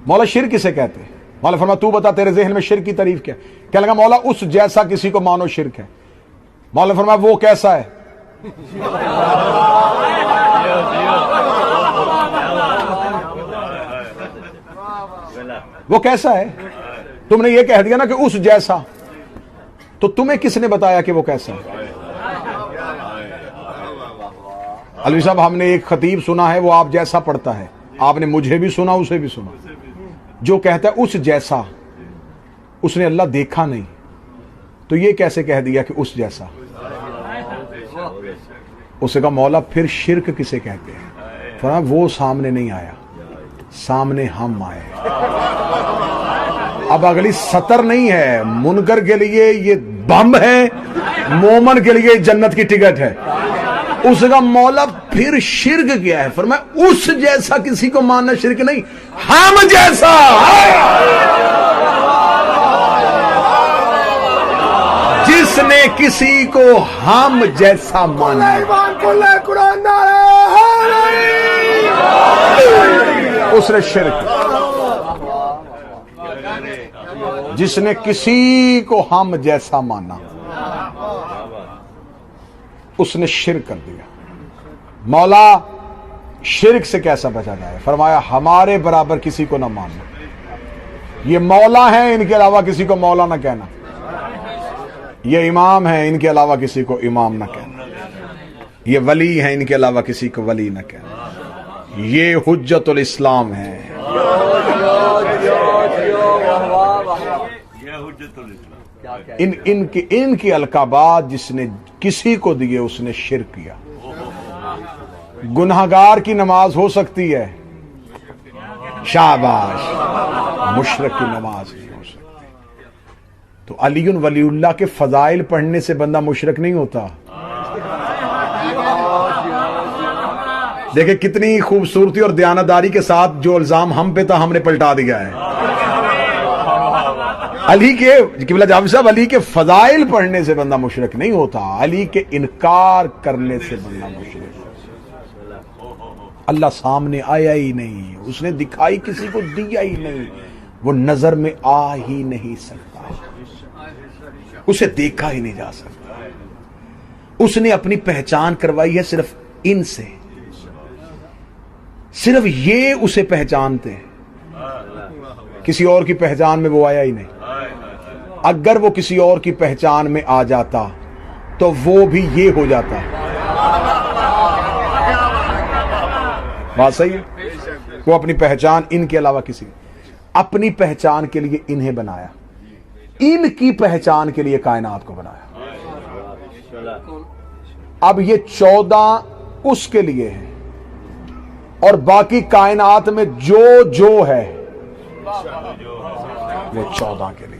مولا شرک کسے کہتے ہیں؟ مولا فرمایا تو بتا تیرے ذہن میں شرک کی تعریف کیا؟ کہنے لگا مولا اس جیسا کسی کو مانو شرک ہے۔ مولا فرمایا وہ کیسا ہے؟ وہ کیسا ہے؟ تم نے یہ کہہ دیا نا کہ اس جیسا، تو تمہیں کس نے بتایا کہ وہ کیسا ہے؟ علوی صاحب ہم نے ایک خطیب سنا ہے، وہ آپ جیسا پڑھتا ہے، آپ نے مجھے بھی سنا اسے بھی سنا، جو کہتا ہے اس جیسا، اس نے اللہ دیکھا نہیں، تو یہ کیسے کہہ دیا کہ اس جیسا؟ اس نے کہا مولا پھر شرک کسے کہتے ہیں؟ فرمایا وہ سامنے نہیں آیا، سامنے ہم آئے۔ اب اگلی سطر نہیں ہے، منکر کے لیے یہ بم ہے، مومن کے لیے جنت کی ٹکٹ ہے۔ اس کا مولا پھر شرک کیا ہے؟ فرمایا اس جیسا کسی کو ماننا شرک نہیں، ہم جیسا۔ جس نے کسی کو ہم جیسا مانا اس نے شرک، جس نے کسی کو ہم جیسا مانا اس نے شرک کر دیا۔ مولا شرک سے کیسا بچا جائے؟ فرمایا ہمارے برابر کسی کو نہ ماننا، یہ مولا ہیں ان کے علاوہ کسی کو مولا نہ کہنا، یہ امام ہیں ان کے علاوہ کسی کو امام نہ کہنا، یہ ولی ہیں ان کے علاوہ کسی کو ولی نہ کہنا، یہ حجت الاسلام ہے۔ ان کی القابات جس نے کسی کو دیے اس نے شرک کیا۔ گناہگار کی نماز ہو سکتی ہے، شاباش، مشرک کی نماز نہیں ہو سکتی۔ تو علی ولی اللہ کے فضائل پڑھنے سے بندہ مشرک نہیں ہوتا۔ دیکھیں کتنی خوبصورتی اور دیانتداری کے ساتھ جو الزام ہم پہ تھا ہم نے پلٹا دیا ہے۔ علی کے قبلہ جاوید صاحب، علی کے فضائل پڑھنے سے بندہ مشرک نہیں ہوتا، علی کے انکار کرنے سے بندہ مشرک ہوتا۔ اللہ سامنے آیا ہی نہیں، اس نے دکھائی کسی کو دیا ہی نہیں، وہ نظر میں آ ہی نہیں سکتا، اسے دیکھا ہی نہیں جا سکتا۔ اس نے اپنی پہچان کروائی ہے صرف ان سے، صرف یہ اسے پہچانتے ہیں، کسی اور کی پہچان میں وہ آیا ہی نہیں۔ اگر وہ کسی اور کی پہچان میں آ جاتا تو وہ بھی یہ ہو جاتا۔ بات صحیح ہے؟ وہ اپنی پہچان ان کے علاوہ کسی، اپنی پہچان کے لیے انہیں بنایا، ان کی پہچان کے لیے کائنات کو بنایا۔ اب یہ 14 اس کے لیے ہے اور باقی کائنات میں جو ہے وہ 14 کے لیے۔